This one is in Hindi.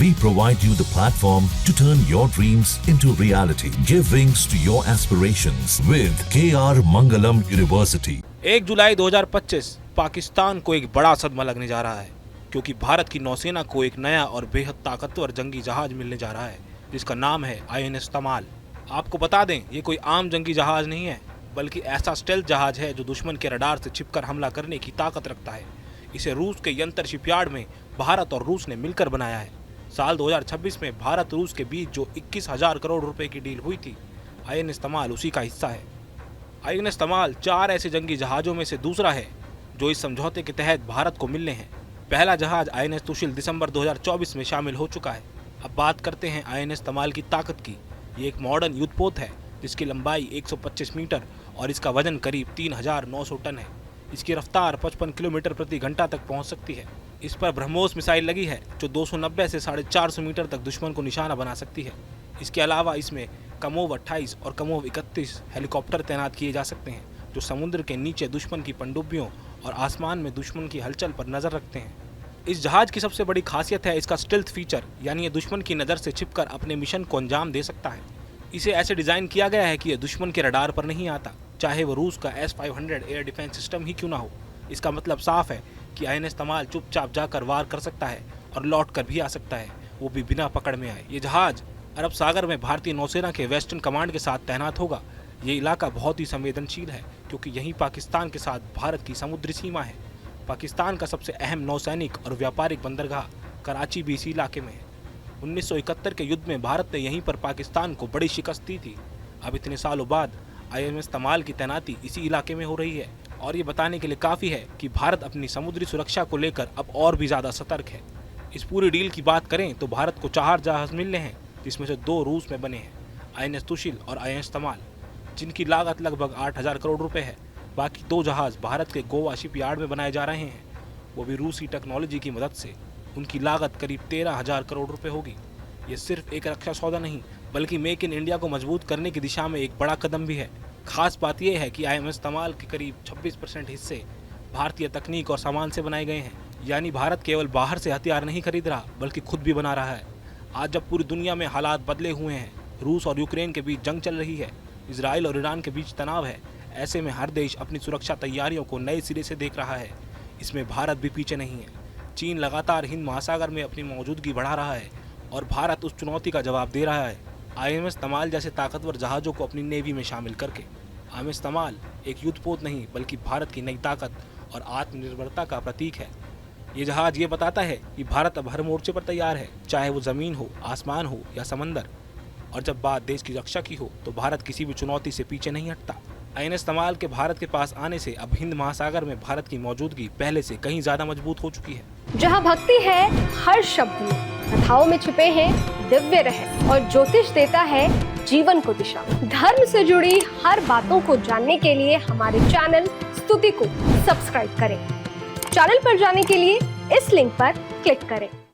We provide you the platform to turn your dreams into reality. Give wings to your aspirations with KR Mangalam University. 1 जुलाई 2025 पाकिस्तान को एक बड़ा सदमा लगने जा रहा है, क्योंकि भारत की नौसेना को एक नया और बेहद ताकतवर जंगी जहाज मिलने जा रहा है, जिसका नाम है INS तमाल। आपको बता दें, ये कोई आम जंगी जहाज नहीं है, बल्कि ऐसा स्टेल्थ जहाज है जो दुश्मन के रडार से छिपकर हमला करने की ताकत रखता है। इसे रूस के यंत्र शिपयार्ड में भारत और रूस ने मिलकर बनाया है। साल 2026 में भारत रूस के बीच जो 21,000 करोड़ रुपए की डील हुई थी, INS तमाल उसी का हिस्सा है। INS तमाल 4 ऐसे जंगी जहाज़ों में से दूसरा है जो इस समझौते के तहत भारत को मिलने हैं। पहला जहाज INS तुशिल दिसंबर 2024 में शामिल हो चुका है। अब बात करते हैं INS तमाल की ताकत की। ये एक मॉडर्न युद्धपोत है जिसकी लंबाई 125 मीटर और इसका वजन करीब 3,900 टन है। इसकी रफ्तार 55 किलोमीटर प्रति घंटा तक पहुंच सकती है। इस पर ब्रह्मोस मिसाइल लगी है जो 290 से 450 मीटर तक दुश्मन को निशाना बना सकती है। इसके अलावा इसमें कमोव 28 और कमोव 31 हेलीकॉप्टर तैनात किए जा सकते हैं, जो समुद्र के नीचे दुश्मन की पनडुब्बियों और आसमान में दुश्मन की हलचल पर नजर रखते हैं। इस जहाज की सबसे बड़ी खासियत है इसका स्टेल्थ फीचर, यानी ये दुश्मन की नज़र से छिपकर अपने मिशन को अंजाम दे सकता है। इसे ऐसे डिज़ाइन किया गया है कि यह दुश्मन के रडार पर नहीं आता, चाहे वो रूस का S-500 एयर डिफेंस सिस्टम ही क्यों ना हो। इसका मतलब साफ है कि INS तमाल चुपचाप जाकर वार कर सकता है और लौट कर भी आ सकता है, वो भी बिना पकड़ में आए। ये जहाज अरब सागर में भारतीय नौसेना के वेस्टर्न कमांड के साथ तैनात होगा। ये इलाका बहुत ही संवेदनशील है, क्योंकि यहीं पाकिस्तान के साथ भारत की समुद्री सीमा है। पाकिस्तान का सबसे अहम नौसैनिक और व्यापारिक बंदरगाह कराची भी इसी इलाके में है। 1971 के युद्ध में भारत ने यहीं पर पाकिस्तान को बड़ी शिकस्त दी थी। अब इतने सालों बाद INS तमाल की तैनाती इसी इलाके में हो रही है, और ये बताने के लिए काफ़ी है कि भारत अपनी समुद्री सुरक्षा को लेकर अब और भी ज़्यादा सतर्क है। इस पूरी डील की बात करें तो भारत को 4 जहाज मिलने हैं, जिसमें से 2 रूस में बने हैं, INS तुशिल और INS तमाल, जिनकी लागत लगभग 8,000 करोड़ रुपए है। बाकी 2 जहाज भारत के गोवा शिपयार्ड में बनाए जा रहे हैं, वो भी रूसी टेक्नोलॉजी की मदद से। उनकी लागत करीब 13,000 करोड़ रुपए होगी। ये सिर्फ एक रक्षा सौदा नहीं, बल्कि मेक इन इंडिया को मजबूत करने की दिशा में एक बड़ा कदम भी है। खास बात यह है कि INS तमाल के करीब 26% हिस्से भारतीय तकनीक और सामान से बनाए गए हैं, यानी भारत केवल बाहर से हथियार नहीं खरीद रहा, बल्कि खुद भी बना रहा है। आज जब पूरी दुनिया में हालात बदले हुए हैं, रूस और यूक्रेन के बीच जंग चल रही है, इजराइल और ईरान के बीच तनाव है, ऐसे में हर देश अपनी सुरक्षा तैयारियों को नए सिरे से देख रहा है। इसमें भारत भी पीछे नहीं है। चीन लगातार हिंद महासागर में अपनी मौजूदगी बढ़ा रहा है और भारत उस चुनौती का जवाब दे रहा है INS तमाल जैसे ताकतवर जहाज़ों को अपनी नेवी में शामिल करके। INS तमाल एक युद्धपोत नहीं, बल्कि भारत की नई ताकत और आत्मनिर्भरता का प्रतीक है। ये जहाज ये बताता है कि भारत अब हर मोर्चे पर तैयार है, चाहे वो ज़मीन हो, आसमान हो या समंदर। और जब बात देश की रक्षा की हो तो भारत किसी भी चुनौती से पीछे नहीं हटता। INS तमाल के भारत के पास आने से अब हिंद महासागर में भारत की मौजूदगी पहले से कहीं ज्यादा मजबूत हो चुकी है। जहाँ भक्ति है हर शब्द में, कथाओं में छुपे हैं दिव्य रहस्य, और ज्योतिष देता है जीवन को दिशा। धर्म से जुड़ी हर बातों को जानने के लिए हमारे चैनल स्तुति को सब्सक्राइब करें। चैनल पर जाने के लिए इस लिंक पर क्लिक करें।